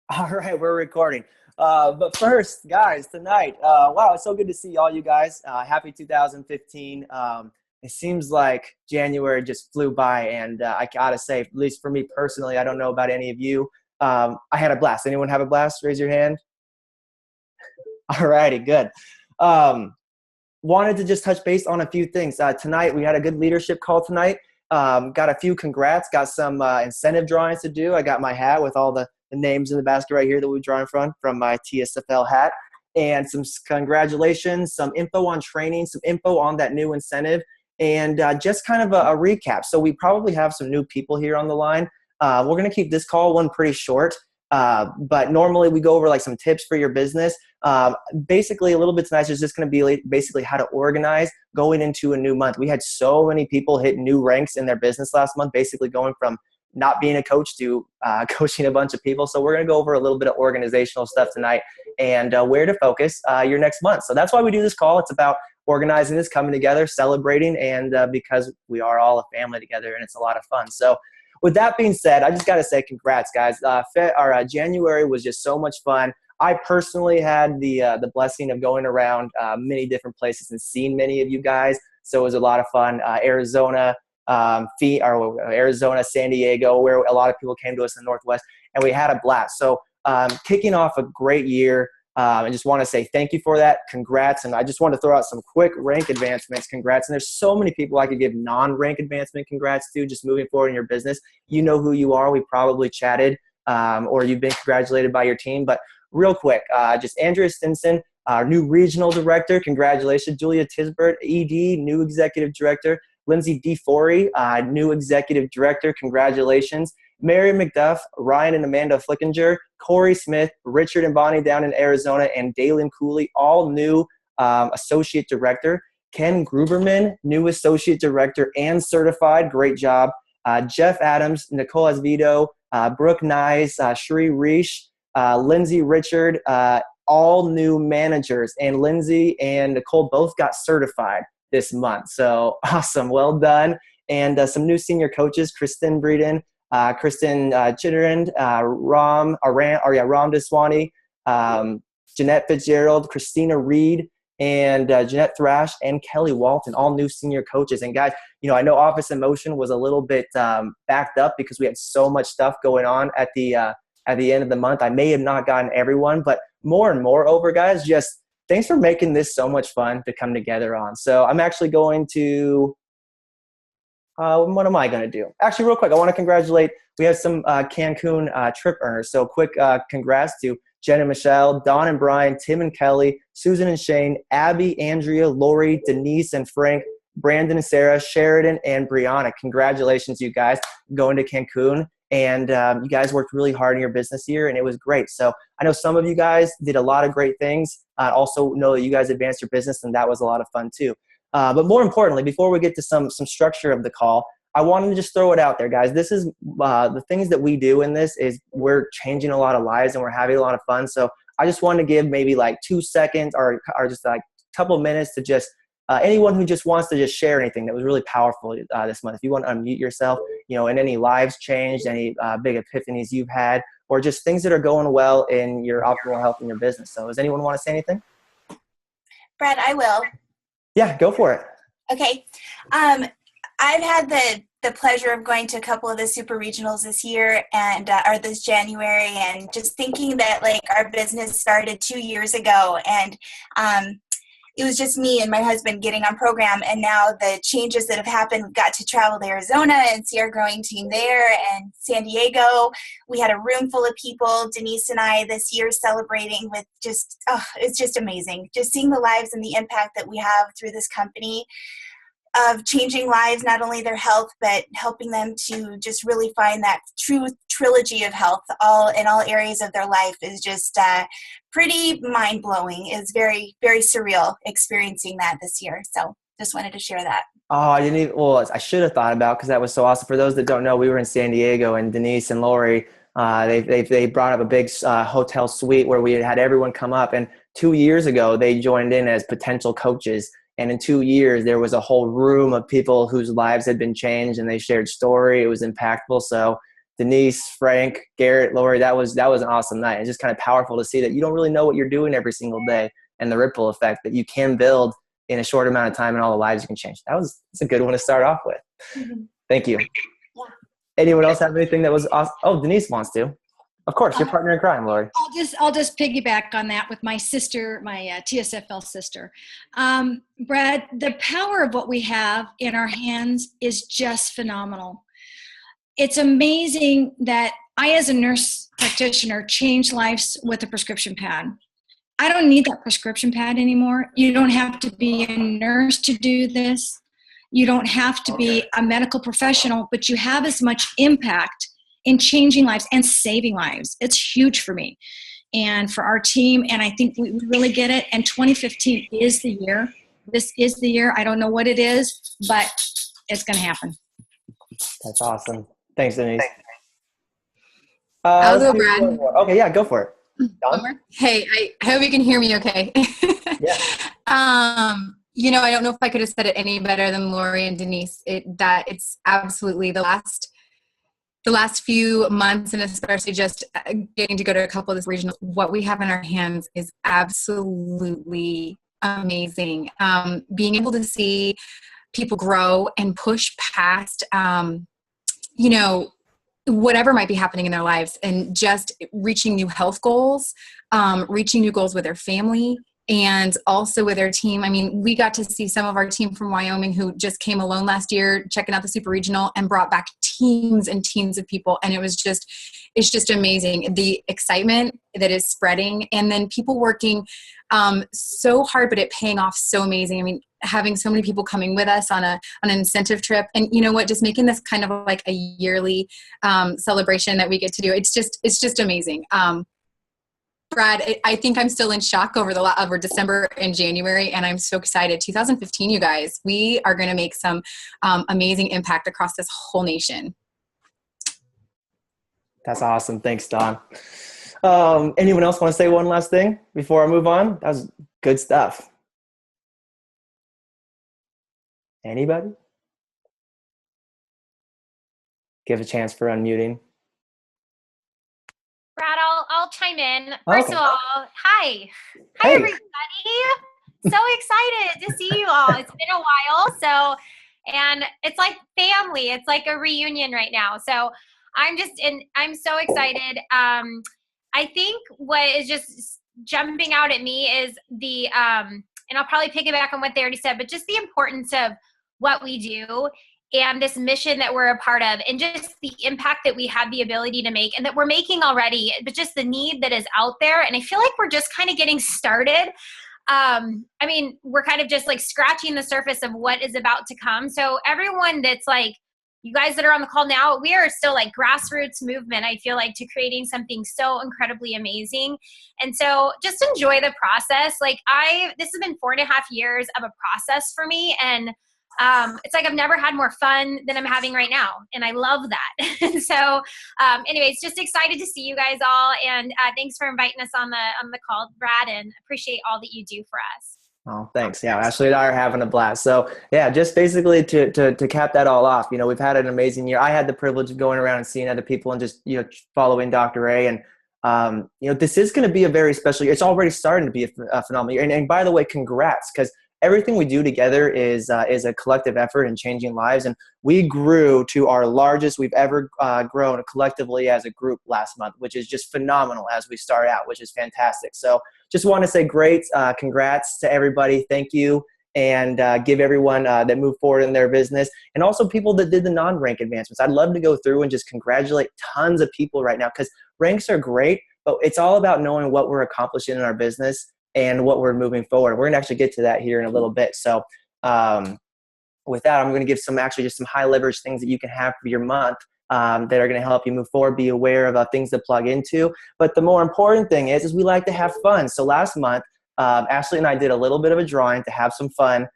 All right, we're recording. But first, guys, tonight, wow, it's so good to see all you guys. Happy 2015. It seems like January just flew by, and I gotta say, at least for me personally, I don't know about any of you. I had a blast. Anyone have a blast? Raise your hand. All righty, good. Um, Wanted to just touch base on a few things. Tonight, we had a good leadership call tonight. Got a few congrats, got some incentive drawings to do. I got my hat with all the names in the basket right here that we're drawing from my TSFL hat. And some congratulations, some info on training, some info on that new incentive, and just kind of a recap. So we probably have some new people here on the line. We're going to keep this call one pretty short. But normally we go over like some tips for your business. Basically, a little bit tonight is just going to be like basically how to organize going into a new month. We had so many people hit new ranks in their business last month, basically going from not being a coach to coaching a bunch of people. So we're going to go over a little bit of organizational stuff tonight and where to focus your next month. So that's why we do this call. It's about organizing this, coming together, celebrating, and because we are all a family together and it's a lot of fun. So with that being said, I just got to say congrats, guys. Our January was just so much fun. I personally had the blessing of going around many different places and seeing many of you guys. So it was a lot of fun. Arizona, San Diego, where a lot of people came to us in the Northwest, and we had a blast. So kicking off a great year. I just want to say thank you for that. Congrats. And I just want to throw out some quick rank advancements. Congrats. And there's so many people I could give non-rank advancement congrats to just moving forward in your business. You know who you are. We probably chatted or you've been congratulated by your team. But real quick, just Andrea Stinson, our new regional director. Congratulations. Julia Tisbert, ED, new executive director. Lindsay DeFori, new executive director. Congratulations. Mary McDuff, Ryan and Amanda Flickinger, Corey Smith, Richard and Bonnie down in Arizona, and Dalen Cooley, all new associate director. Ken Gruberman, new associate director and certified. Great job. Jeff Adams, Nicole Esvido, Brooke Nyes, Sheree Reish, Lindsay Richard, all new managers. And Lindsay and Nicole both got certified this month. So awesome. Well done. And some new senior coaches, Kristen Breeden, Kristen Chitterand, Ram Deswani, Jeanette Fitzgerald, Christina Reed, and Jeanette Thrash, and Kelly Walton, all new senior coaches. And guys, I know Office in Motion was a little bit backed up because we had so much stuff going on at the end of the month. I may have not gotten everyone, but more and more over, guys, just thanks for making this so much fun to come together on. So I'm actually going to what am I going to do? Actually, real quick, I want to congratulate. We have some Cancun trip earners. So quick congrats to Jen and Michelle, Don and Brian, Tim and Kelly, Susan and Shane, Abby, Andrea, Lori, Denise and Frank, Brandon and Sarah, Sheridan and Brianna. Congratulations, you guys, going to Cancun. And you guys worked really hard in your business here, and it was great. So I know some of you guys did a lot of great things. I also know that you guys advanced your business, and that was a lot of fun too. But more importantly, before we get to some structure of the call, I wanted to just throw it out there, guys. This is the things that we do in this is we're changing a lot of lives and we're having a lot of fun. So I just wanted to give maybe like 2 seconds or just like a couple minutes to just anyone who just wants to just share anything that was really powerful this month. If you want to unmute yourself, and any lives changed, any big epiphanies you've had, or just things that are going well in your optimal health in your business. So does anyone want to say anything? Brad, I will. Yeah, go for it. Okay. I've had the pleasure of going to a couple of the super regionals this year or this January, and just thinking that like our business started 2 years ago, and it was just me and my husband getting on program, and now the changes that have happened, we got to travel to Arizona and see our growing team there, and San Diego. We had a room full of people, Denise and I, this year celebrating with just, it's just amazing. Just seeing the lives and the impact that we have through this company of changing lives, not only their health, but helping them to just really find that true trilogy of health in all areas of their life is just pretty mind-blowing. It's very, very surreal experiencing that this year. So just wanted to share that. Oh, I should have thought about, because that was so awesome. For those that don't know, we were in San Diego, and Denise and Lori, they brought up a big hotel suite where we had everyone come up. And 2 years ago, they joined in as potential coaches. And in 2 years, there was a whole room of people whose lives had been changed, and they shared story. It was impactful. So Denise, Frank, Garrett, Lori, that was an awesome night. It's just kind of powerful to see that you don't really know what you're doing every single day and the ripple effect that you can build in a short amount of time and all the lives you can change. That's a good one to start off with. Mm-hmm. Thank you. Yeah. Anyone else have anything that was awesome? Oh, Denise wants to. Of course, your partner in crime, Lori. I'll just piggyback on that with my sister, my TSFL sister. Brad, the power of what we have in our hands is just phenomenal. It's amazing that I, as a nurse practitioner, changed lives with a prescription pad. I don't need that prescription pad anymore. You don't have to be a nurse to do this. You don't have to be a medical professional, but you have as much impact in changing lives and saving lives. It's huge for me and for our team, and I think we really get it. And 2015 is the year. This is the year. I don't know what it is, but it's going to happen. That's awesome. Thanks, Denise. I'll go, Brad. Okay, yeah, go for it. Don? Hey, I hope you can hear me okay. Yeah. I don't know if I could have said it any better than Lori and Denise. It's absolutely the last few months, and especially just getting to go to a couple of this regional, what we have in our hands is absolutely amazing. Being able to see people grow and push past, whatever might be happening in their lives, and just reaching new health goals, reaching new goals with their family, and also with their team. I mean, we got to see some of our team from Wyoming who just came alone last year, checking out the super regional, and brought back teams and teams of people. And it's just amazing. The excitement that is spreading, and then people working so hard, but it paying off so amazing. I mean, having so many people coming with us on an incentive trip, and you know what, just making this kind of like a yearly celebration that we get to do. It's just amazing. Brad, I think I'm still in shock over December and January, and I'm so excited. 2015, you guys, we are going to make some amazing impact across this whole nation. That's awesome. Thanks, Don. Anyone else want to say one last thing before I move on? That was good stuff. Anybody? Give a chance for unmuting. Brad, I'll chime in. First of all, hi. Hi, everybody. So excited to see you all. It's been a while. And it's like family. It's like a reunion right now. So I'm so excited. I think what is just jumping out at me is and I'll probably piggyback on what they already said, but just the importance of what we do and this mission that we're a part of, and just the impact that we have the ability to make and that we're making already, but just the need that is out there. And I feel like we're just kind of getting started. We're kind of just like scratching the surface of what is about to come. So everyone that's like, you guys that are on the call now, we are still like grassroots movement, I feel like, to creating something so incredibly amazing. And so just enjoy the process. Like this has been 4.5 years of a process for me. And it's like I've never had more fun than I'm having right now. And I love that. And so anyways, just excited to see you guys all. And thanks for inviting us on the call, Brad, and appreciate all that you do for us. Oh, thanks. Yeah, Ashley and I are having a blast. So yeah, just basically to cap that all off, we've had an amazing year. I had the privilege of going around and seeing other people and just, following Dr. A. And, this is going to be a very special year. It's already starting to be a phenomenal year. And by the way, congrats, because everything we do together is a collective effort in changing lives. And we grew to our largest we've ever grown collectively as a group last month, which is just phenomenal as we start out, which is fantastic. So just want to say great congrats to everybody. Thank you. And give everyone that moved forward in their business, and also people that did the non-rank advancements. I'd love to go through and just congratulate tons of people right now, because ranks are great, but it's all about knowing what we're accomplishing in our business and what we're moving forward. We're going to actually get to that here in a little bit. So with that, I'm going to give some high leverage things that you can have for your month that are going to help you move forward. Be aware of things to plug into. But the more important thing is we like to have fun. So last month, Ashley and I did a little bit of a drawing to have some fun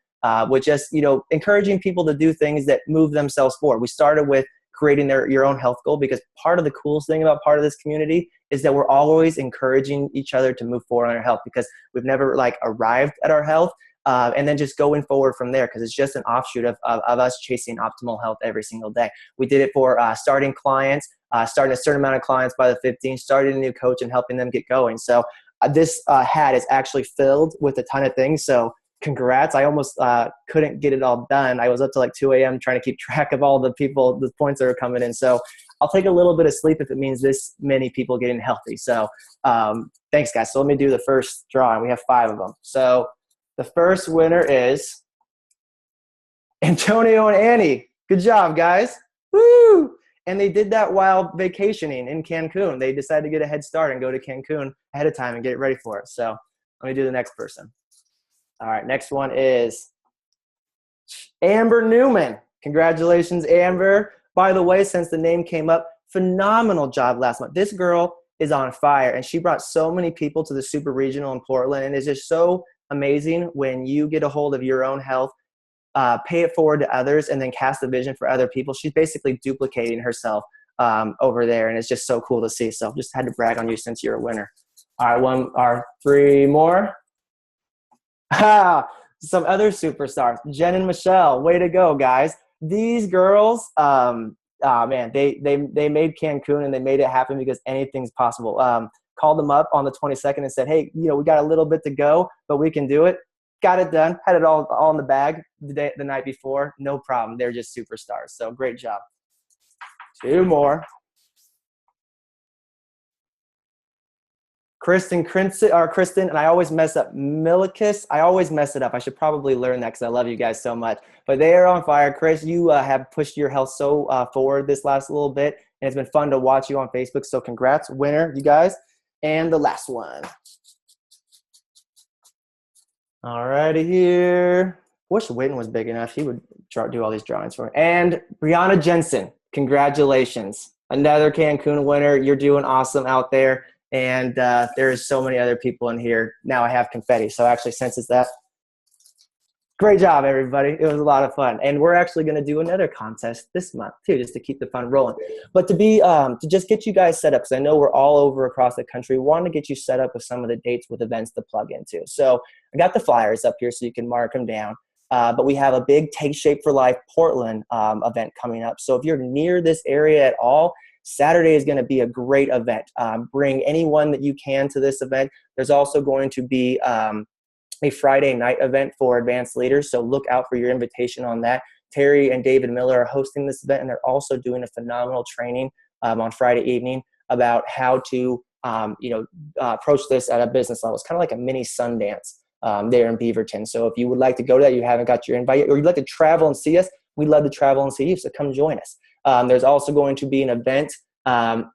with just, encouraging people to do things that move themselves forward. We started with creating your own health goal, because part of the coolest thing about part of this community is that we're always encouraging each other to move forward on our health, because we've never arrived at our health and then just going forward from there, because it's just an offshoot of us chasing optimal health every single day. We did it for starting clients. starting a certain amount of clients by the 15th, starting a new coach and helping them get going. So this hat is actually filled with a ton of things. So congrats. I almost couldn't get it all done. I was up to like 2 a.m. trying to keep track of all the points that are coming in. So I'll take a little bit of sleep if it means this many people getting healthy. So thanks, guys. So let me do the first drawing. We have 5 of them. So the first winner is Antonio and Annie. Good job, guys. Woo! And they did that while vacationing in Cancun. They decided to get a head start and go to Cancun ahead of time and get ready for it. So let me do the next person. All right, next one is Amber Newman. Congratulations, Amber. By the way, since the name came up, phenomenal job last month. This girl is on fire, and she brought so many people to the Super Regional in Portland, and it's just so amazing when you get a hold of your own health, pay it forward to others, and then cast a vision for other people. She's basically duplicating herself over there, and it's just so cool to see. So just had to brag on you since you're a winner. All right, 3 more. Some other superstars, Jen and Michelle. Way to go, guys. These girls, man, they made Cancun, and they made it happen because anything's possible. Called them up on the 22nd and said, hey, we got a little bit to go, but we can do it. Got it done. Had it all in the bag the night before. No problem. They're just superstars. So great job. 2 more. Kristen, and I always mess up Milikis. I always mess it up. I should probably learn that because I love you guys so much. But they are on fire. Chris, you have pushed your health so forward this last little bit, and it's been fun to watch you on Facebook. So congrats, winner, you guys. And the last one. All righty here. Wish Witten was big enough. He would do all these drawings for me. And Brianna Jensen, congratulations. Another Cancun winner. You're doing awesome out there. And there's so many other people in here. Now I have confetti, so actually senses that. Great job, everybody. It was a lot of fun. And we're actually going to do another contest this month, too, just to keep the fun rolling. But to just get you guys set up, because I know we're all over across the country, we want to get you set up with some of the dates with events to plug into. So I got the flyers up here so you can mark them down. But we have a big Take Shape for Life Portland event coming up. So if you're near this area at all, Saturday is going to be a great event. Bring anyone that you can to this event. There's also going to be a Friday night event for advanced leaders, so look out for your invitation on that. Terry and David Miller are hosting this event, and they're also doing a phenomenal training on Friday evening about how to approach this at a business level. It's kind of like a mini Sundance there in Beaverton. So if you would like to go to that, you haven't got your invite yet, or you'd like to travel and see us, we'd love to travel and see you, so come join us. There's also going to be an event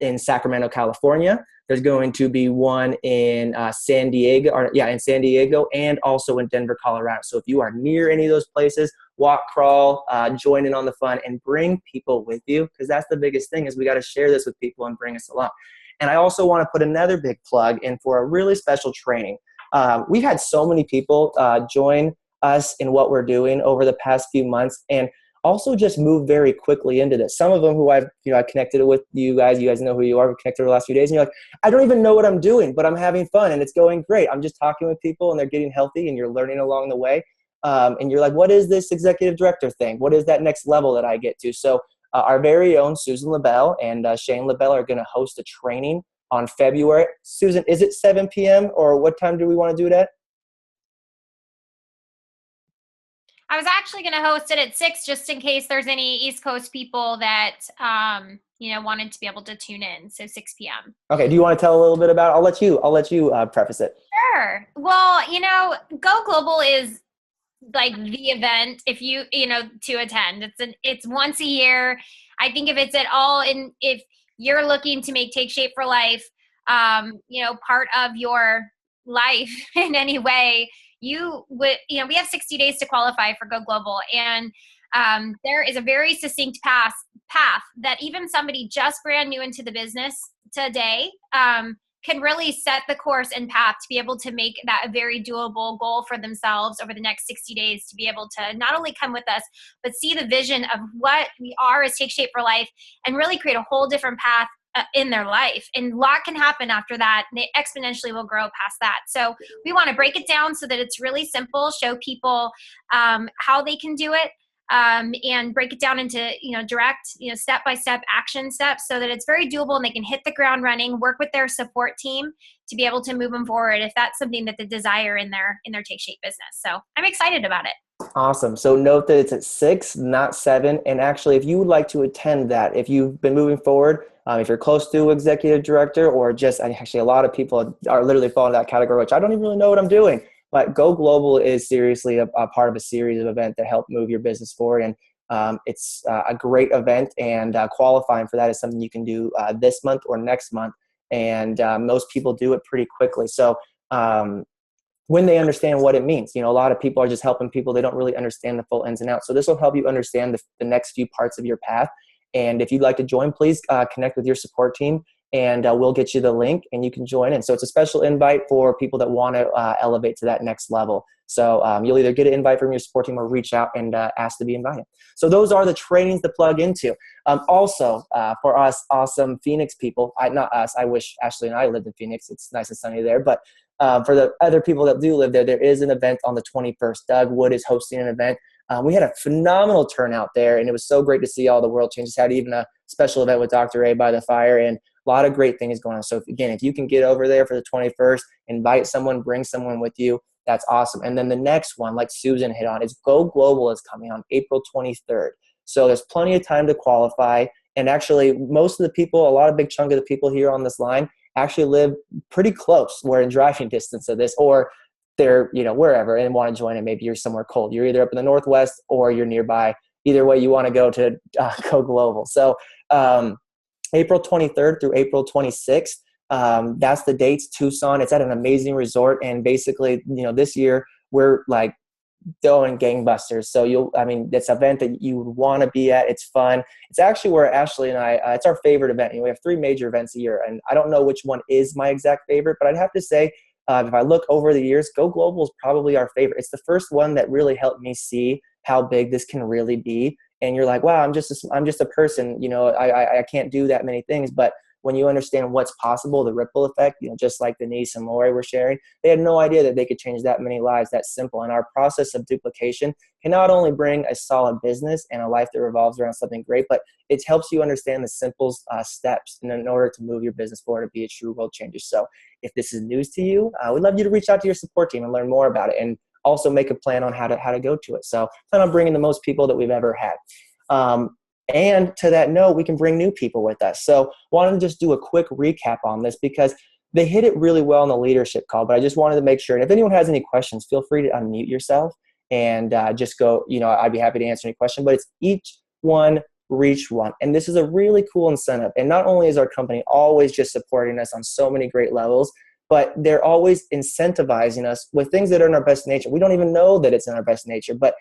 in Sacramento, California. There's going to be one in San Diego, and also in Denver, Colorado. So if you are near any of those places, walk, crawl, join in on the fun, and bring people with you, because that's the biggest thing is we got to share this with people and bring us along. And I also want to put another big plug in for a really special training. We've had so many people join us in what we're doing over the past few months, and also just move very quickly into this. Some of them who I connected with you guys know who you are, we connected over the last few days, and you're like, I don't even know what I'm doing, but I'm having fun and it's going great. I'm just talking with people and they're getting healthy and you're learning along the way. And you're like, what is this executive director thing? What is that next level that I get to? So our very own Susan LaBelle and Shane LaBelle are going to host a training on February. Susan, is it 7 p.m. or what time do we want to do it at? I was actually going to host it at 6 just in case there's any East Coast people that, wanted to be able to tune in. So 6 p.m. Okay. Do you want to tell a little bit about it? I'll let you preface it. Sure. Well, Go Global is like the event if you to attend. It's once a year. I think if you're looking to make Take Shape for Life, part of your life in any way, you would, we have 60 days to qualify for Go Global. And there is a very succinct path that even somebody just brand new into the business today can really set the course and path to be able to make that a very doable goal for themselves over the next 60 days, to be able to not only come with us, but see the vision of what we are as Take Shape for Life and really create a whole different path in their life. And a lot can happen after that. And they exponentially will grow past that. So we want to break it down so that it's really simple, show people how they can do it. and break it down into, direct, step-by-step action steps so that it's very doable and they can hit the ground running, work with their support team to be able to move them forward if that's something that they desire in their Take Shape business. So I'm excited about it. Awesome. So note that it's at 6, not 7. And actually, if you would like to attend that, if you've been moving forward, if you're close to executive director, or just actually a lot of people are literally falling in that category, which I don't even really know what I'm doing. But Go Global is seriously a part of a series of events that help move your business forward. And it's a great event, and qualifying for that is something you can do this month or next month. And most people do it pretty quickly. So when they understand what it means, a lot of people are just helping people. They don't really understand the full ins and outs. So this will help you understand the next few parts of your path. And if you'd like to join, please connect with your support team, and we'll get you the link and you can join in. So it's a special invite for people that want to elevate to that next level. So you'll either get an invite from your support team or reach out and ask to be invited. So those are the trainings to plug into. Also, for us awesome Phoenix people, not us, I wish Ashley and I lived in Phoenix. It's nice and sunny there. But for the other people that do live there, there is an event on the 21st. Doug Wood is hosting an event. We had a phenomenal turnout there, and it was so great to see all the world changes. Had even a special event with Dr. A by the fire, and a lot of great things going on. So again, if you can get over there for the 21st, invite someone, bring someone with you, that's awesome. And then the next one, like Susan hit on, is Go Global is coming on April 23rd. So there's plenty of time to qualify. And actually, most of the people, a lot of big chunk of the people here on this line actually live pretty close. We're in driving distance of this, or they're, wherever, and want to join it. Maybe you're somewhere cold. You're either up in the Northwest or you're nearby. Either way, you want to go to Go Global. So April 23rd through April 26th. That's the dates. Tucson. It's at an amazing resort, and basically, this year we're like going gangbusters. So it's an event that you would want to be at. It's fun. It's actually where Ashley and I, it's our favorite event. We have 3 major events a year, and I don't know which one is my exact favorite, but I'd have to say, if I look over the years, Go Global is probably our favorite. It's the first one that really helped me see how big this can really be. And you're like, wow, I'm just a person, I can't do that many things. But when you understand what's possible, the ripple effect, just like Denise and Lori were sharing, they had no idea that they could change that many lives that simple. And our process of duplication can not only bring a solid business and a life that revolves around something great, but it helps you understand the simple steps in order to move your business forward and be a true world changer. So if this is news to you, we'd love you to reach out to your support team and learn more about it, and also make a plan on how to go to it. So plan on bringing the most people that we've ever had. And to that note, we can bring new people with us. So wanted to just do a quick recap on this because they hit it really well in the leadership call, but I just wanted to make sure. And if anyone has any questions, feel free to unmute yourself and just go, I'd be happy to answer any question, but it's each one, reach one. And this is a really cool incentive. And not only is our company always just supporting us on so many great levels, but they're always incentivizing us with things that are in our best nature. We don't even know that it's in our best nature, but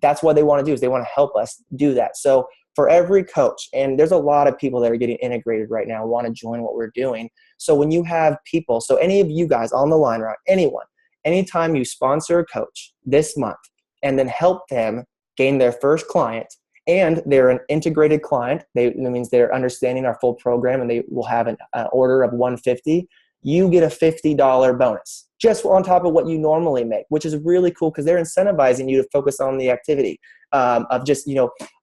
that's what they want to do, is they want to help us do that. So for every coach, and there's a lot of people that are getting integrated right now, want to join what we're doing. So when you have people, so any of you guys on the line, or anyone, anytime you sponsor a coach this month and then help them gain their first client, and they're an integrated client, that means they're understanding our full program and they will have an order of $150, you get a $50 bonus just on top of what you normally make, which is really cool because they're incentivizing you to focus on the activity of just,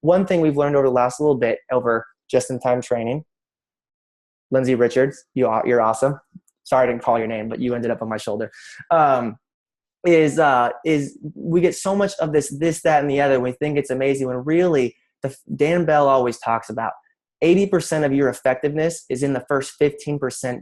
one thing we've learned over the last little bit over just-in-time training. Lindsay Richards, you're awesome. Sorry I didn't call your name, but you ended up on my shoulder. Is we get so much of this, that, and the other. We think it's amazing when really, Dan Bell always talks about 80% of your effectiveness is in the first 15%.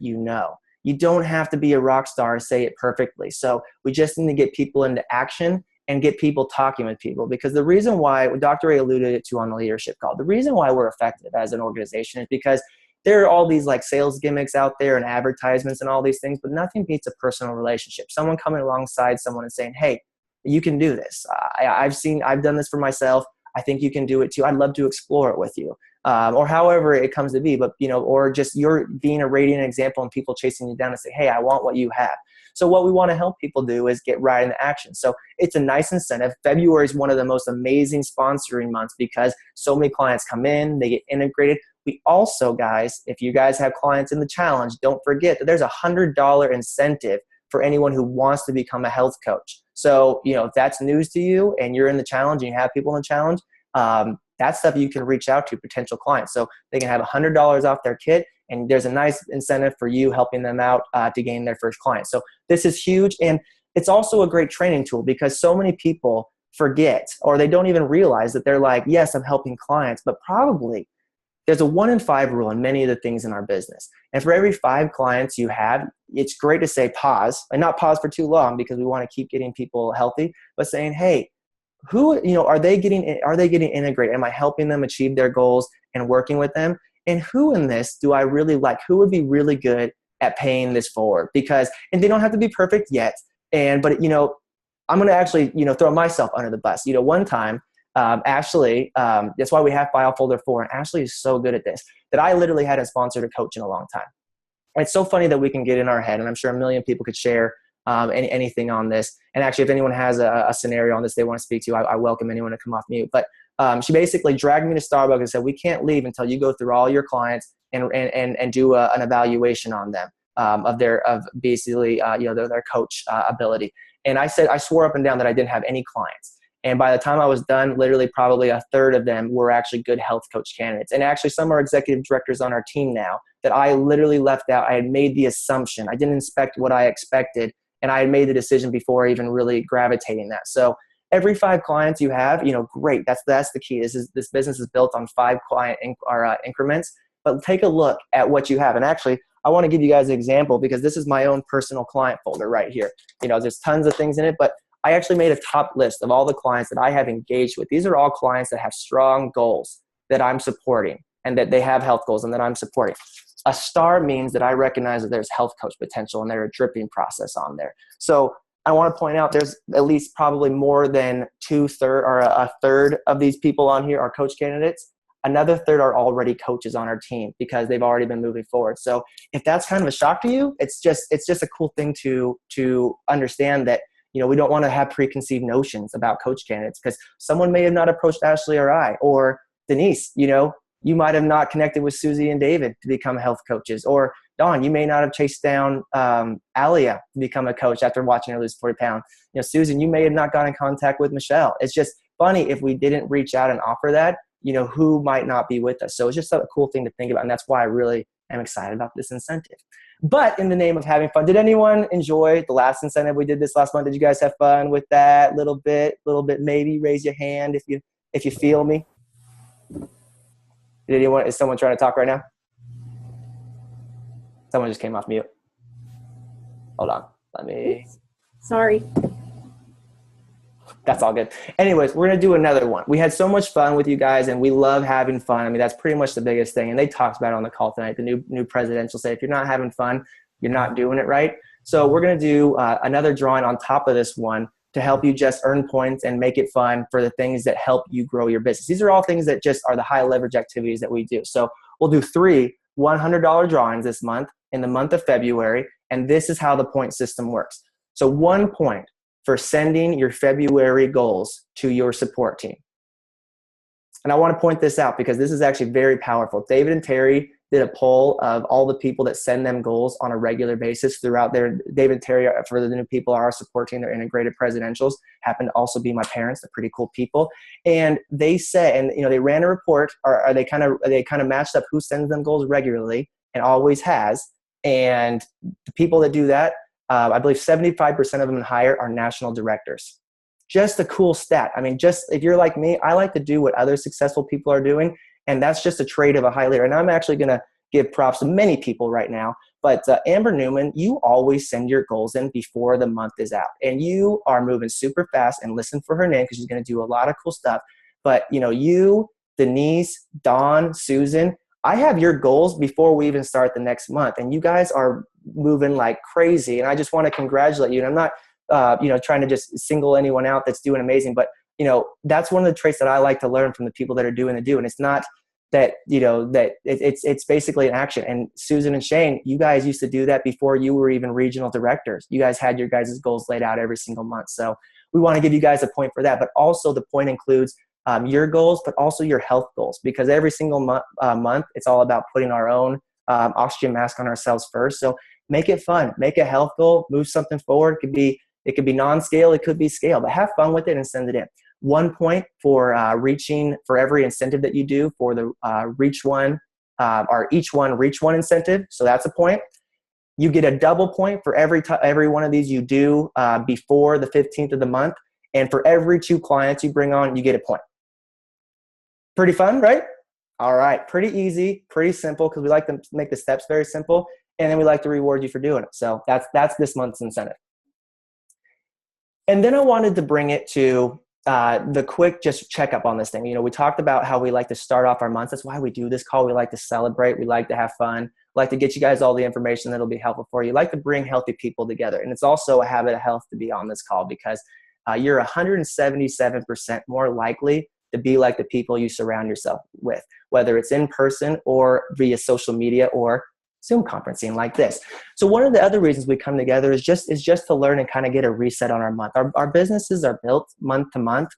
You don't have to be a rock star to say it perfectly. So we just need to get people into action and get people talking with people, because the reason why, Dr. A alluded to on the leadership call, the reason why we're effective as an organization is because there are all these like sales gimmicks out there and advertisements and all these things, but nothing beats a personal relationship. Someone coming alongside someone and saying, hey, you can do this. I've done this for myself. I think you can do it too. I'd love to explore it with you. Or however it comes to be, but, or just you're being a radiant example and people chasing you down and say, hey, I want what you have. So what we want to help people do is get right into action. So it's a nice incentive. February is one of the most amazing sponsoring months because so many clients come in, they get integrated. We also, guys, if you guys have clients in the challenge, don't forget that there's $100 incentive for anyone who wants to become a health coach. So, if that's news to you and you're in the challenge and you have people in the challenge, that's stuff you can reach out to potential clients. So they can have $100 off their kit, and there's a nice incentive for you helping them out to gain their first client. So this is huge. And it's also a great training tool because so many people forget, or they don't even realize that they're like, yes, I'm helping clients, but probably there's a 1 in 5 rule in many of the things in our business. And for every 5 clients you have, it's great to say pause, and not pause for too long because we want to keep getting people healthy, but saying, hey, who, are they getting integrated? Am I helping them achieve their goals and working with them? And who in this do I really like? Who would be really good at paying this forward? And they don't have to be perfect yet. But I'm going to actually, throw myself under the bus. One time, Ashley, that's why we have File Folder 4. And Ashley is so good at this that I literally hadn't sponsored a coach in a long time. And it's so funny that we can get in our head, and I'm sure a million people could share anything on this. And actually, if anyone has a scenario on this they want to speak to, I welcome anyone to come off mute. But she basically dragged me to Starbucks and said, we can't leave until you go through all your clients and do an evaluation on them of basically their coach ability. And I swore up and down that I didn't have any clients. And by the time I was done, literally probably a third of them were actually good health coach candidates. And actually some are executive directors on our team now that I literally left out. I had made the assumption. I didn't inspect what I expected. And I had made the decision before even really gravitating that. So every 5 clients you have, great. That's the key. This business is built on 5 client increments. But take a look at what you have. And actually, I want to give you guys an example because this is my own personal client folder right here. There's tons of things in it, but I actually made a top list of all the clients that I have engaged with. These are all clients that have strong goals that I'm supporting and that they have health goals and that I'm supporting. A star means that I recognize that there's health coach potential and there's a dripping process on there. So I want to point out there's at least probably more than a third of these people on here are coach candidates. Another third are already coaches on our team because they've already been moving forward. So if that's kind of a shock to you, it's just a cool thing to understand that, we don't want to have preconceived notions about coach candidates because someone may have not approached Ashley or I or Denise, you might have not connected with Susie and David to become health coaches, or Dawn, you may not have chased down Alia to become a coach after watching her lose 40 pounds. Susan, you may have not got in contact with Michelle. It's just funny if we didn't reach out and offer that, who might not be with us. So it's just a cool thing to think about. And that's why I really am excited about this incentive. But in the name of having fun, did anyone enjoy the last incentive we did this last month? Did you guys have fun with that? Little bit, maybe? Raise your hand if you feel me. Is someone trying to talk right now? Someone just came off mute. Hold on. Sorry. That's all good. Anyways, we're going to do another one. We had so much fun with you guys, and we love having fun. That's pretty much the biggest thing. And they talked about it on the call tonight. The new presidential say, if you're not having fun, you're not doing it right. So we're going to do another drawing on top of this one to help you just earn points and make it fun for the things that help you grow your business. These are all things that just are the high leverage activities that we do. So we'll do 3 $100 drawings this month in the month of February. And this is how the point system works. So 1 point for sending your February goals to your support team. And I want to point this out because this is actually very powerful. David and Terry did a poll of all the people that send them goals on a regular basis throughout their. David and Terry, for the new people, are supporting their integrated presidentials, happen to also be my parents. They're pretty cool people. And they said, and they ran a report, or they kind of matched up who sends them goals regularly and always has. And the people that do that, I believe 75% of them and higher are national directors. Just a cool stat. Just if you're like me, I like to do what other successful people are doing. And that's just a trait of a high leader. And I'm actually going to give props to many people right now. But Amber Newman, you always send your goals in before the month is out. And you are moving super fast, and listen for her name because she's going to do a lot of cool stuff. But, you, Denise, Dawn, Susan, I have your goals before we even start the next month. And you guys are moving like crazy. And I just want to congratulate you. And I'm not, trying to just single anyone out that's doing amazing. But, that's one of the traits that I like to learn from the people that are doing the do. And it's not that, that it's basically an action. And Susan and Shane, you guys used to do that before you were even regional directors. You guys had your guys' goals laid out every single month. So we want to give you guys a point for that. But also the point includes your goals, but also your health goals, because every single month, it's all about putting our own oxygen mask on ourselves first. So make it fun, make a health goal, move something forward. It could be, It could be non-scale, it could be scale, but have fun with it and send it in. 1 point for reaching, for every incentive that you do for the reach one, or each one reach one incentive. So that's a point. You get a double point for every one of these you do before the 15th of the month. And for every 2 clients you bring on, you get a point. Pretty fun, right? All right, pretty easy, pretty simple, because we like to make the steps very simple, and then we like to reward you for doing it. So that's this month's incentive. And then I wanted to bring it to the quick just checkup on this thing. You know, we talked about how we like to start off our months. That's why we do this call. We like to celebrate. We like to have fun. We like to get you guys all the information that'll be helpful for you. We like to bring healthy people together. And it's also a habit of health to be on this call, because you're 177% more likely to be like the people you surround yourself with, whether it's in person or via social media or Zoom conferencing like this. So one of the other reasons we come together is just to learn and kind of get a reset on our month. Our businesses are built month to month.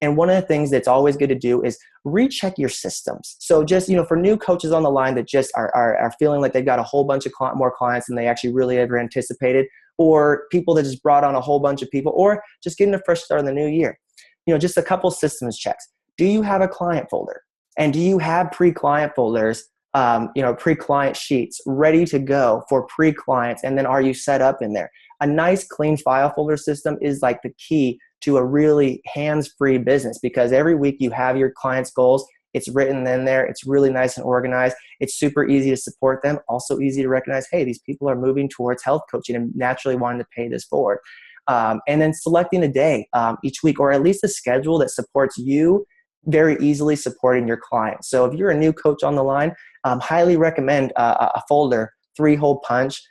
And one of the things that's always good to do is recheck your systems. So just, you know, for new coaches on the line that just are feeling like they've got a whole bunch of more clients than they actually really ever anticipated, or people that just brought on a whole bunch of people, or just getting a fresh start in the new year. You know, just a couple systems checks. Do you have a client folder? And do you have pre-client folders, pre-client sheets ready to go for pre-clients? And then are you set up in there? A nice clean file folder system is like the key to a really hands-free business, because every week you have your clients' goals. It's written in there. It's really nice and organized. It's super easy to support them. Also easy to recognize, hey, these people are moving towards health coaching and naturally wanting to pay this forward. And then selecting a day each week, or at least a schedule that supports you very easily supporting your clients. So if you're a new coach on the line, highly recommend a folder, 3-hole punch,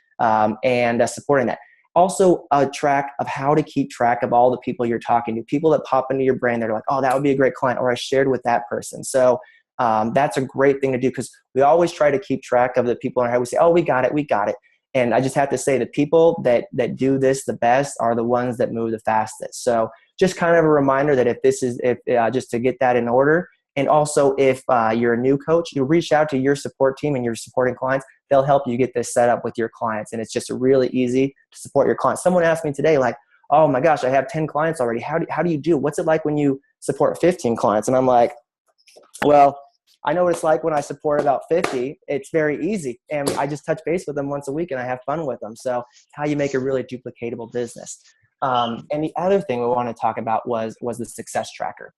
and supporting that. Also a track of how to keep track of all the people you're talking to, people that pop into your brain that are like, oh, that would be a great client, or I shared with that person. So that's a great thing to do, because we always try to keep track of the people in our head. We say, oh, we got it. And I just have to say, the people that do this the best are the ones that move the fastest. So just kind of a reminder that just to get that in order. And also, if you're a new coach, you reach out to your support team and your supporting clients. They'll help you get this set up with your clients. And it's just really easy to support your clients. Someone asked me today, like, oh my gosh, I have 10 clients already. How do you do? What's it like when you support 15 clients? And I'm like, well, I know what it's like when I support about 50. It's very easy. And I just touch base with them once a week and I have fun with them. So how you make a really duplicatable business. And the other thing we want to talk about was the success tracker.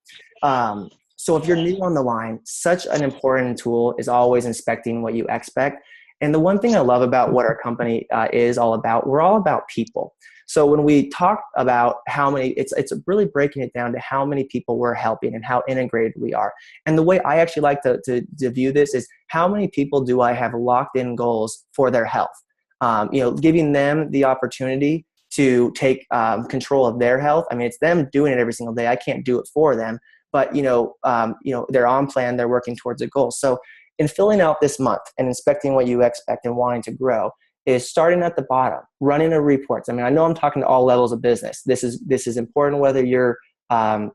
So if you're new on the line, such an important tool is always inspecting what you expect. And the one thing I love about what our company is all about, we're all about people. So when we talk about how many, it's really breaking it down to how many people we're helping and how integrated we are. And the way I actually like to view this is, how many people do I have locked in goals for their health? Giving them the opportunity to take control of their health. I mean, it's them doing it every single day. I can't do it for them, but they're on plan, they're working towards a goal. So in filling out this month and inspecting what you expect and wanting to grow, is starting at the bottom, running a report. I mean, I know I'm talking to all levels of business. This is important, whether you're, an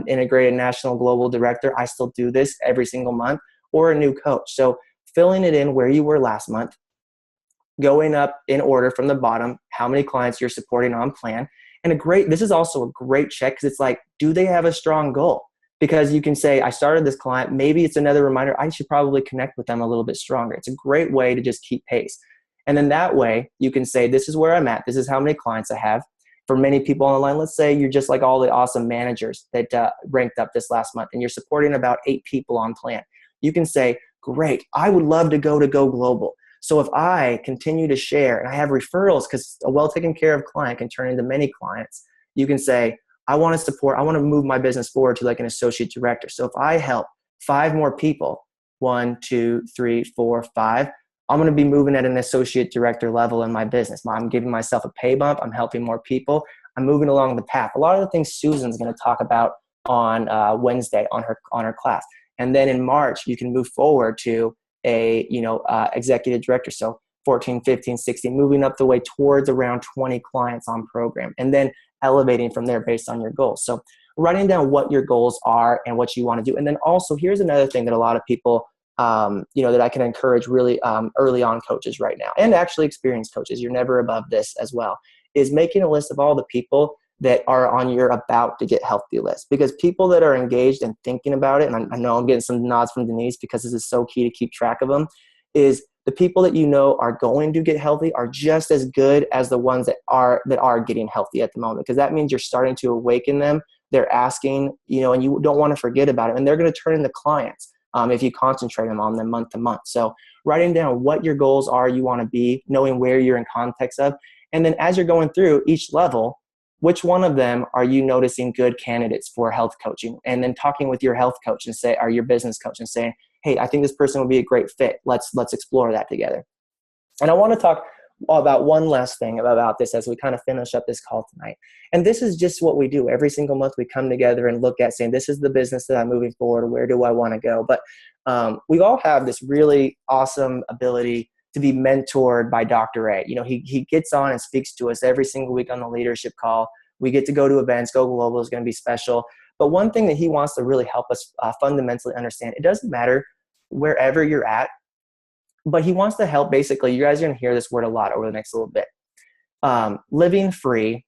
integrated national global director. I still do this every single month, or a new coach. So filling it in where you were last month, going up in order from the bottom, how many clients you're supporting on plan. And this is also a great check, because it's like, do they have a strong goal? Because you can say, I started this client, maybe it's another reminder, I should probably connect with them a little bit stronger. It's a great way to just keep pace. And then that way you can say, this is where I'm at. This is how many clients I have. For many people on the line, let's say you're just like all the awesome managers that ranked up this last month, and you're supporting about 8 people on plan. You can say, great, I would love to go global. So if I continue to share and I have referrals, because a well taken care of client can turn into many clients, you can say, I want to move my business forward to like an associate director. So if I help 5 more people, 1, 2, 3, 4, 5, I'm going to be moving at an associate director level in my business. I'm giving myself a pay bump. I'm helping more people. I'm moving along the path. A lot of the things Susan's going to talk about on Wednesday on her class. And then in March, you can move forward to a executive director. So 14, 15, 16, moving up the way towards around 20 clients on program, and then elevating from there based on your goals. So writing down what your goals are and what you want to do. And then also, here's another thing that a lot of people, that I can encourage really early on coaches right now, and actually experienced coaches, you're never above this as well, is making a list of all the people that are on your about to get healthy list, because people that are engaged and thinking about it, and I know I'm getting some nods from Denise because this is so key to keep track of them, is the people that you know are going to get healthy are just as good as the ones that are getting healthy at the moment, because that means you're starting to awaken them. They're asking, and you don't want to forget about it, and they're going to turn into clients if you concentrate on them month to month. So writing down what your goals are, you want to be, knowing where you're in context of, and then as you're going through each level, which one of them are you noticing good candidates for health coaching? And then talking with your health coach or your business coach and saying, hey, I think this person would be a great fit. Let's explore that together. And I want to talk about one last thing about this as we kind of finish up this call tonight. And this is just what we do. Every single month we come together and look at saying, this is the business that I'm moving forward. Where do I want to go? But we all have this really awesome ability to be mentored by Dr. A. He gets on and speaks to us every single week on the leadership call. We get to go to events. Go Global is going to be special. But one thing that he wants to really help us fundamentally understand, it doesn't matter wherever you're at, but he wants to help. Basically, you guys are going to hear this word a lot over the next little bit. Living free,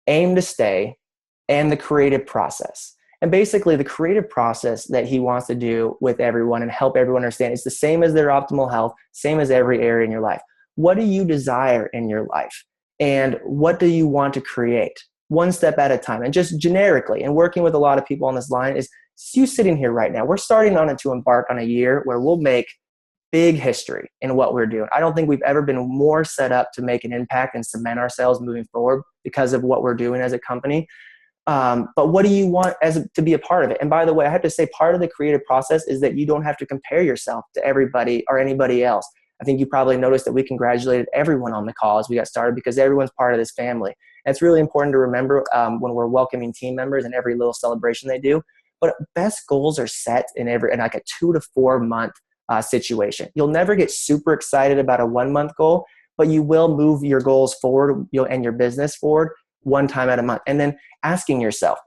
aim to stay, and the creative process. And basically the creative process that he wants to do with everyone and help everyone understand, it's the same as their optimal health, same as every area in your life. What do you desire in your life? And what do you want to create? One step at a time. And just generically, and working with a lot of people on this line, is you sitting here right now. We're starting on it to embark on a year where we'll make big history in what we're doing. I don't think we've ever been more set up to make an impact and cement ourselves moving forward because of what we're doing as a company. But what do you want to be a part of it? And by the way, I have to say, part of the creative process is that you don't have to compare yourself to everybody or anybody else. I think you probably noticed that we congratulated everyone on the call as we got started, because everyone's part of this family. And it's really important to remember when we're welcoming team members in every little celebration they do. But best goals are set in like a 2 to 4 month situation. You'll never get super excited about a 1 month goal, but you will move your goals forward and your business forward one time at a month. And then asking yourself,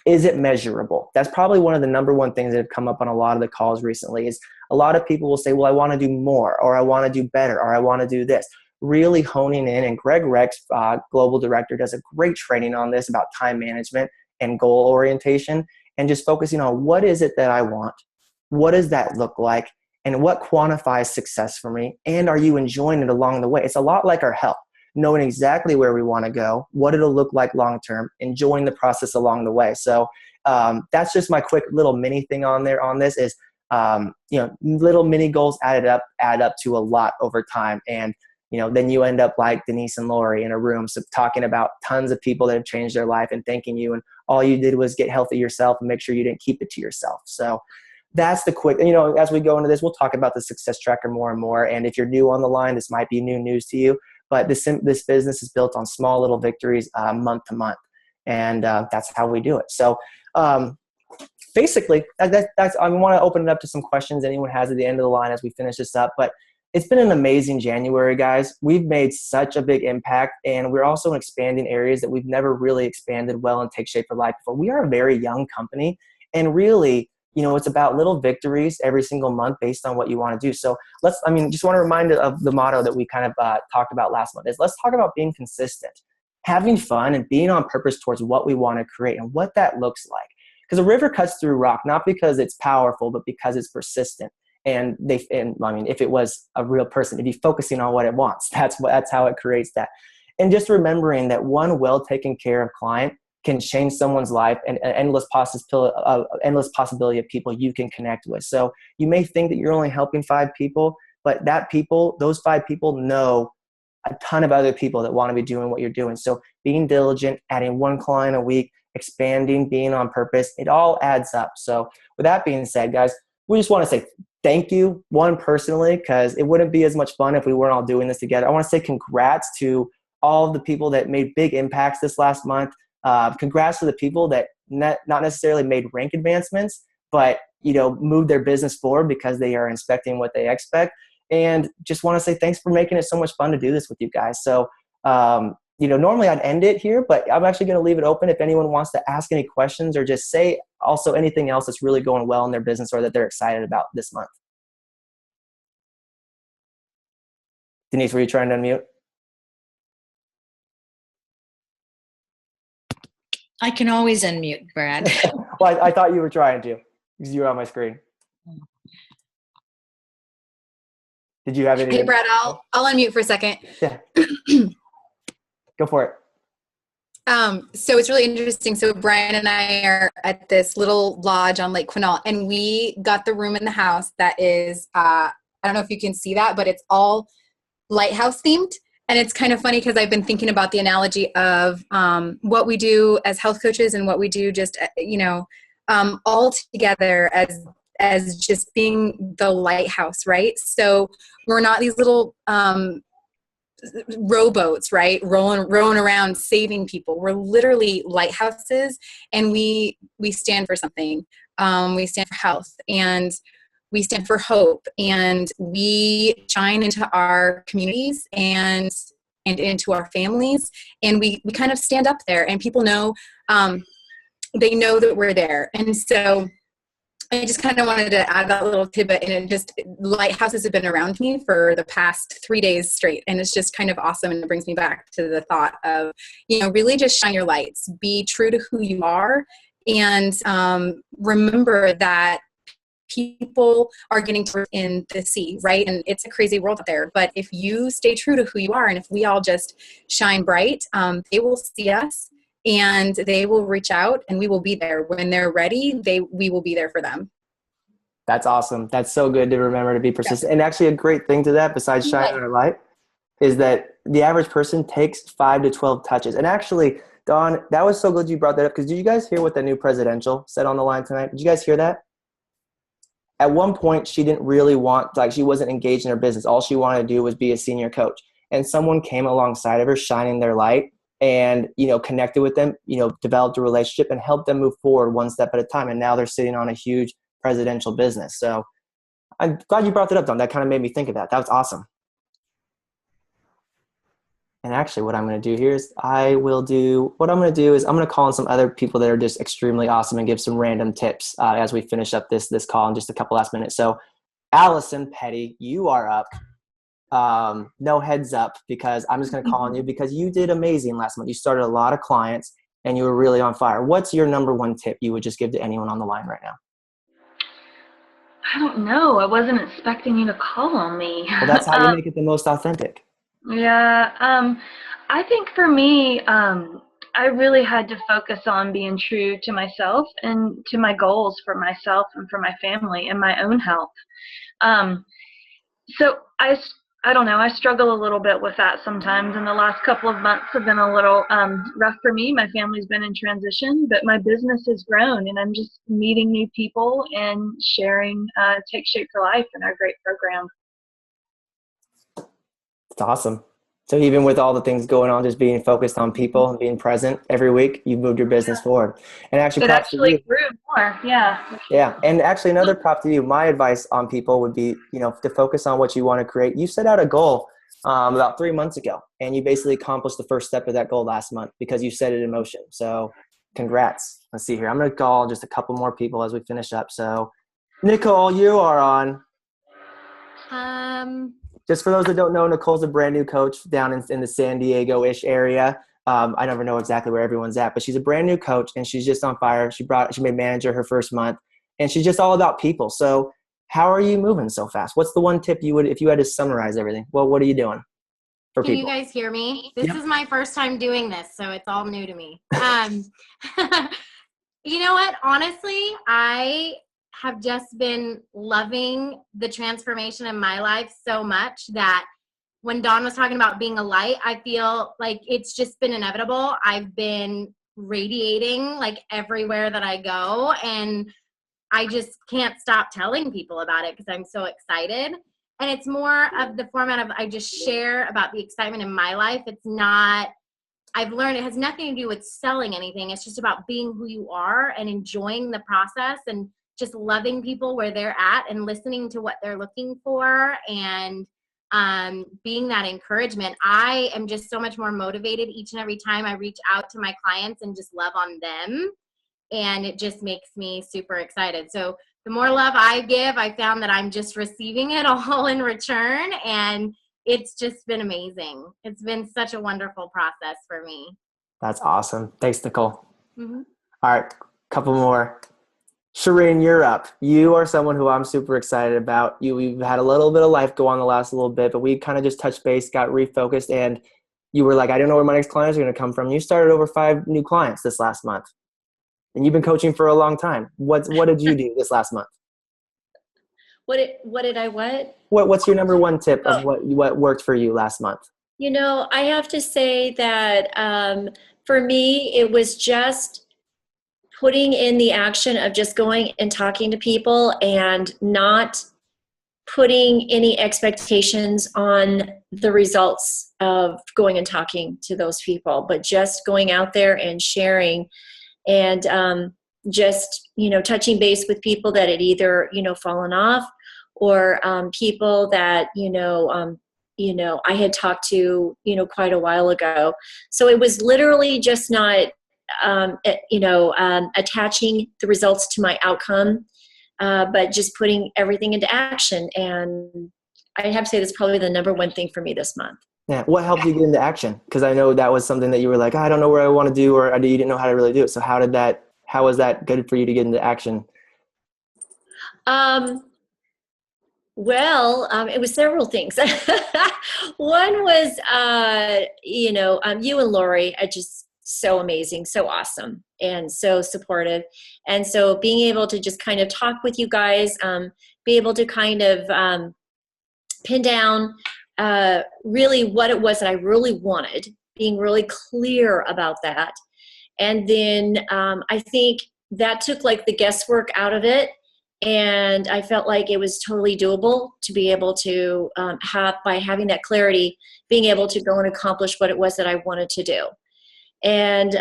is it measurable? That's probably one of the number one things that have come up on a lot of the calls recently. Is a lot of people will say, well, I want to do more, or I want to do better, or I want to do this. Really honing in, and Greg Rex, global director, does a great training on this about time management and goal orientation, and just focusing on what is it that I want? What does that look like? And what quantifies success for me? And are you enjoying it along the way? It's a lot like our health. Knowing exactly where we want to go, what it'll look like long-term, enjoying the process along the way. So that's just my quick little mini thing on this is, little mini goals add up to a lot over time. And, then you end up like Denise and Lori in a room, so talking about tons of people that have changed their life and thanking you. And all you did was get healthy yourself and make sure you didn't keep it to yourself. So that's the quick, as we go into this, we'll talk about the success tracker more and more. And if you're new on the line, this might be new news to you. But this business is built on small little victories month to month. And that's how we do it. So basically, that's I want to open it up to some questions anyone has at the end of the line as we finish this up. But it's been an amazing January, guys. We've made such a big impact. And we're also expanding areas that we've never really expanded well and take shape for life before. We are a very young company. And really, it's about little victories every single month based on what you want to do. So just want to remind of the motto that we kind of talked about last month is, let's talk about being consistent, having fun, and being on purpose towards what we want to create and what that looks like. Because a river cuts through rock, not because it's powerful, but because it's persistent. And if it was a real person, it'd be focusing on what it wants. That's how it creates that. And just remembering that one well taken care of client can change someone's life, and an endless possibility of people you can connect with. So you may think that you're only helping 5 people, but those 5 people know a ton of other people that want to be doing what you're doing. So being diligent, adding 1 client a week, expanding, being on purpose, it all adds up. So with that being said, guys, we just want to say thank you, one personally, because it wouldn't be as much fun if we weren't all doing this together. I want to say congrats to all of the people that made big impacts this last month. Congrats to the people that not necessarily made rank advancements, but moved their business forward because they are inspecting what they expect. And just want to say thanks for making it so much fun to do this with you guys. So, normally I'd end it here, but I'm actually going to leave it open if anyone wants to ask any questions or just say also anything else that's really going well in their business or that they're excited about this month. Denise, were you trying to unmute? I can always unmute, Brad. Well, I thought you were trying to because you were on my screen. Did you have any? Hey, Brad, I'll unmute for a second. Yeah. Go for it. So it's really interesting. So Brian and I are at this little lodge on Lake Quinault, and we got the room in the house that is, I don't know if you can see that, but it's all lighthouse themed. And it's kind of funny because I've been thinking about the analogy of what we do as health coaches and what we do just, all together as just being the lighthouse, right? So we're not these little rowboats, right? Rowing around saving people. We're literally lighthouses, and we stand for something. We stand for health, and we stand for hope, and we shine into our communities and into our families, and we kind of stand up there, and people know, they know that we're there. And so I just kind of wanted to add that little tidbit, and lighthouses have been around me for the past 3 days straight. And it's just kind of awesome. And it brings me back to the thought of, really just shine your lights, be true to who you are. And remember that people are getting in the sea, right? And it's a crazy world out there. But if you stay true to who you are, and if we all just shine bright, they will see us. And they will reach out, and we will be there when they're ready. We will be there for them. That's awesome. That's so good to remember to be persistent. Yeah. And actually, a great thing to that, besides shining our light, is that the average person takes 5 to 12 touches. And actually, Dawn, that was so good you brought that up, because did you guys hear what the new presidential said on the line tonight? Did you guys hear that? At one point, she didn't really she wasn't engaged in her business. All she wanted to do was be a senior coach. And someone came alongside of her, shining their light, and, connected with them, developed a relationship and helped them move forward one step at a time. And now they're sitting on a huge presidential business. So I'm glad you brought that up, Dawn. That kind of made me think of that. That was awesome. And actually what I'm going to do here is I'm going to call on some other people that are just extremely awesome and give some random tips as we finish up this call in just a couple last minutes. So Allison Petty, you are up. No heads up, because I'm just going to call on you because you did amazing last month. You started a lot of clients and you were really on fire. What's your number one tip you would just give to anyone on the line right now? I don't know. I wasn't expecting you to call on me. Well, that's how you make it the most authentic. Yeah. I think for me, I really had to focus on being true to myself and to my goals for myself and for my family and my own health. So I don't know. I struggle a little bit with that sometimes, and the last couple of months have been a little rough for me. My family's been in transition, but my business has grown, and I'm just meeting new people and sharing Take Shape for Life and our great program. It's awesome. So even with all the things going on, just being focused on people and being present every week, you've moved your business forward. And actually, it actually grew more. Yeah. Yeah. And actually another prop to you, my advice on people would be, to focus on what you want to create. You set out a goal about 3 months ago, and you basically accomplished the first step of that goal last month because you set it in motion. So congrats. Let's see here. I'm going to call just a couple more people as we finish up. So Nicole, you are on. Just for those that don't know, Nicole's a brand new coach down in the San Diego-ish area. I never know exactly where everyone's at, but she's a brand new coach and she's just on fire. She made manager her first month, and she's just all about people. So how are you moving so fast? What's the one tip if you had to summarize everything? Well, what are you doing for people? Can you guys hear me? This is my first time doing this, so it's all new to me. You know what? Honestly, I have just been loving the transformation in my life so much that when Dawn was talking about being a light, I feel like it's just been inevitable. I've been radiating like everywhere that I go, and I just can't stop telling people about it because I'm so excited. And it's more of the format of I just share about the excitement in my life. It's not, I've learned it has nothing to do with selling anything. It's just about being who you are and enjoying the process and just loving people where they're at and listening to what they're looking for and being that encouragement. I am just so much more motivated each and every time I reach out to my clients and just love on them. And it just makes me super excited. So the more love I give, I found that I'm just receiving it all in return. And it's just been amazing. It's been such a wonderful process for me. That's awesome. Thanks, Nicole. Mm-hmm. All right, couple more. Shireen, you're up. You are someone who I'm super excited about. We've had a little bit of life go on the last little bit, but we kind of just touched base, got refocused, and you were like, I don't know where my next clients are going to come from. You started over 5 new clients this last month, and you've been coaching for a long time. What did you do this last month? What did I what? What's your number one tip of what worked for you last month? You know, I have to say that for me, it was just putting in the action of just going and talking to people and not putting any expectations on the results of going and talking to those people, but just going out there and sharing and just, you know, touching base with people that had either, you know, fallen off or people that, I had talked to, you know, quite a while ago. So it was literally just not, attaching the results to my outcome, but just putting everything into action. And I have to say that's probably the number one thing for me this month. Yeah. What helped you get into action? Because I know that was something that you were like, I don't know where I want to do, or you didn't know how to really do it. So how was that good for you to get into action? It was several things. One was, you and Lori are just so amazing, so awesome, and so supportive. And so being able to just kind of talk with you guys, be able to kind of pin down really what it was that I really wanted, being really clear about that. And then I think that took like the guesswork out of it. And I felt like it was totally doable to be able to by having that clarity, being able to go and accomplish what it was that I wanted to do. And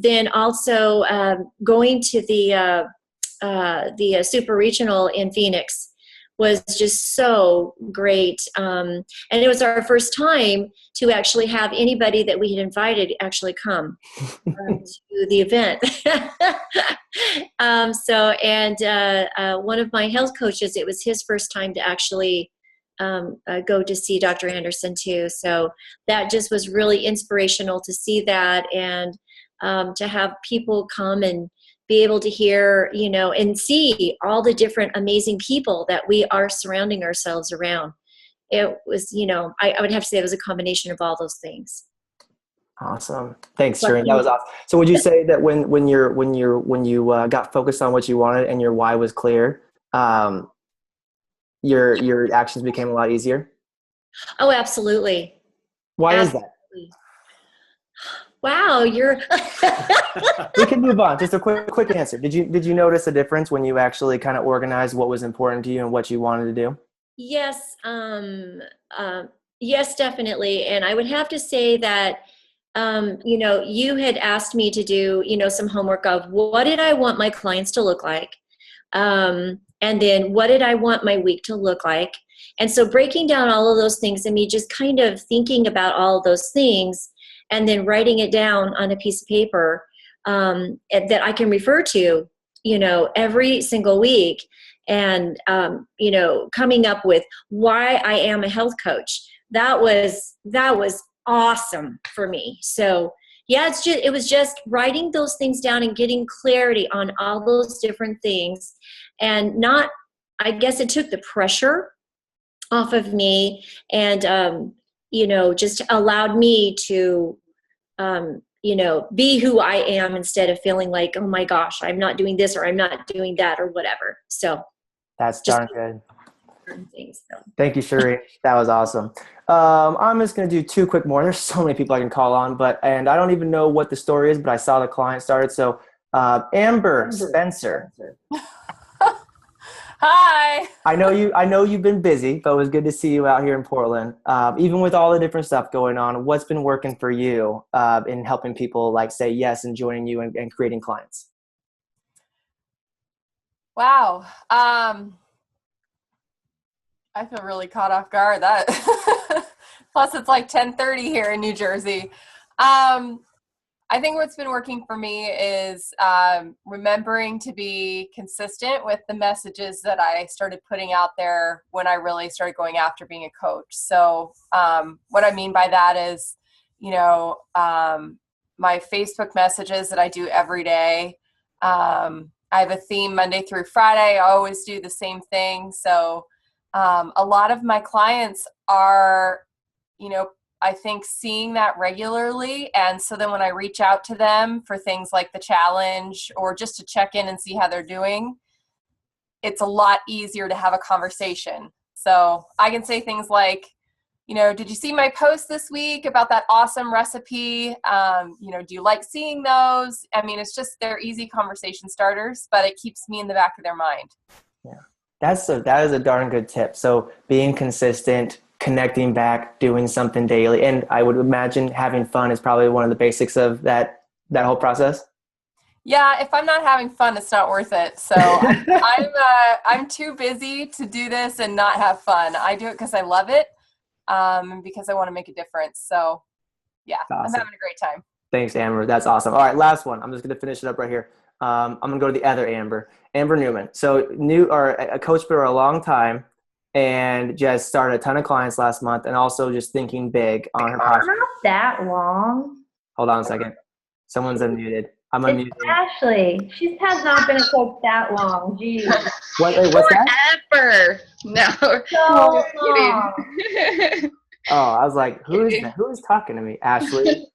then also going to the super regional in Phoenix was just so great. And it was our first time to actually have anybody that we had invited actually come to the event. One of my health coaches, it was his first time to actually go to see Dr. Anderson too. So that just was really inspirational to see that, and to have people come and be able to hear, you know, and see all the different amazing people that we are surrounding ourselves around. It was, you know, I would have to say it was a combination of all those things. Awesome. Thanks, Shireen. That was awesome. So would you say that when you got focused on what you wanted and your why was clear, your actions became a lot easier? Oh, absolutely. Why is that? Wow, We can move on. Just a quick answer. Did you notice a difference when you actually kind of organized what was important to you and what you wanted to do? Yes, yes, definitely. And I would have to say that, you had asked me to do, some homework of what did I want my clients to look like? And then what did I want my week to look like? And so breaking down all of those things and me just kind of thinking about all of those things and then writing it down on a piece of paper that I can refer to, every single week, and, coming up with why I am a health coach. That was awesome for me. So yeah, it was just writing those things down and getting clarity on all those different things, and I guess it took the pressure off of me, and, just allowed me to, be who I am instead of feeling like, oh my gosh, I'm not doing this or I'm not doing that or whatever. So that's darn good. Things, so. Thank you, Shireen. That was awesome. I'm just going to do 2 quick more. There's so many people I can call on, and I don't even know what the story is, but I saw the client started. So Amber Spencer. Hi. I know you've been busy, but it was good to see you out here in Portland. Even with all the different stuff going on, what's been working for you in helping people like say yes and joining you and creating clients? Wow. I feel really caught off guard. That plus it's like 10:30 here in New Jersey. I think what's been working for me is remembering to be consistent with the messages that I started putting out there when I really started going after being a coach. So what I mean by that is, my Facebook messages that I do every day. I have a theme Monday through Friday. I always do the same thing. So a lot of my clients are, I think seeing that regularly. And so then when I reach out to them for things like the challenge or just to check in and see how they're doing, it's a lot easier to have a conversation. So I can say things like, did you see my post this week about that awesome recipe? Do you like seeing those? I mean, it's just, they're easy conversation starters, but it keeps me in the back of their mind. Yeah, that is a darn good tip. So being consistent, connecting back, doing something daily. And I would imagine having fun is probably one of the basics of that whole process. Yeah, if I'm not having fun, it's not worth it. So I'm too busy to do this and not have fun. I do it because I love it, and because I want to make a difference. So yeah, awesome. I'm having a great time. Thanks, Amber. That's awesome. All right, last one. I'm just going to finish it up right here. I'm going to go to the other Amber Newman. So a coach for a long time, and just started a ton of clients last month, and also just thinking big on her podcast. Not that long. Hold on a second. Someone's unmuted. I'm unmuted. Ashley. She has not been a coach that long. Jeez. What's that? Forever. No. So Kidding. Oh, I was like, who is talking to me? Ashley.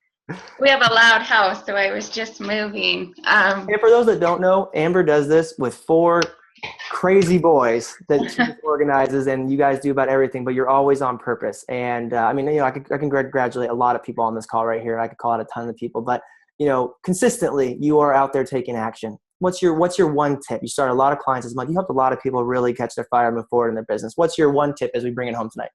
We have a loud house, so I was just moving. And for those that don't know, Amber does this with 4 crazy boys that she organizes, and you guys do about everything, but you're always on purpose. And I can congratulate a lot of people on this call right here. I could call out a ton of people, but consistently you are out there taking action. What's your one tip? You start a lot of clients this month. You helped a lot of people really catch their fire and move forward in their business. What's your one tip as we bring it home tonight?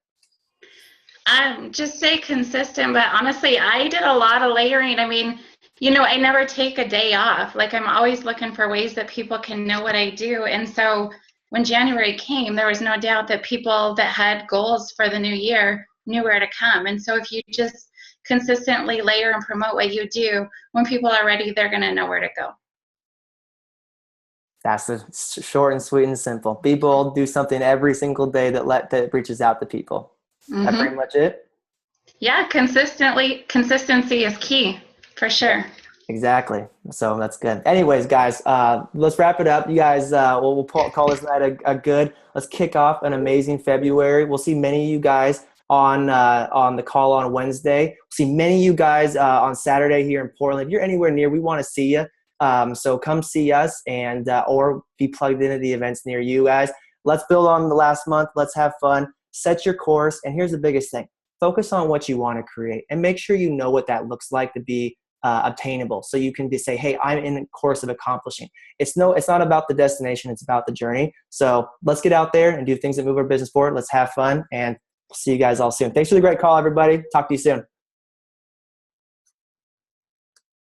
Just stay consistent, but honestly, I did a lot of layering. I never take a day off. Like, I'm always looking for ways that people can know what I do. And so when January came, there was no doubt that people that had goals for the new year knew where to come. And so if you just consistently layer and promote what you do, when people are ready, they're going to know where to go. That's the short and sweet and simple. Be bold, do something every single day that reaches out to people. Mm-hmm. That's pretty much it? Yeah, consistency is key, for sure. Exactly. So that's good. Anyways, guys, let's wrap it up. You guys, we'll call this night a good. Let's kick off an amazing February. We'll see many of you guys on the call on Wednesday. We'll see many of you guys on Saturday here in Portland. If you're anywhere near, we want to see you. So come see us and or be plugged into the events near you guys. Let's build on the last month. Let's have fun. Set your course. And here's the biggest thing. Focus on what you want to create and make sure you know what that looks like to be obtainable. So you can say, hey, I'm in the course of accomplishing. It's not about the destination. It's about the journey. So let's get out there and do things that move our business forward. Let's have fun, and we'll see you guys all soon. Thanks for the great call, everybody. Talk to you soon.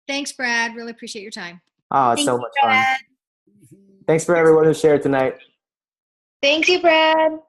Thanks, Brad. Really appreciate your time. Oh, it's so much fun. Thanks for everyone who shared tonight. Thank you, Brad.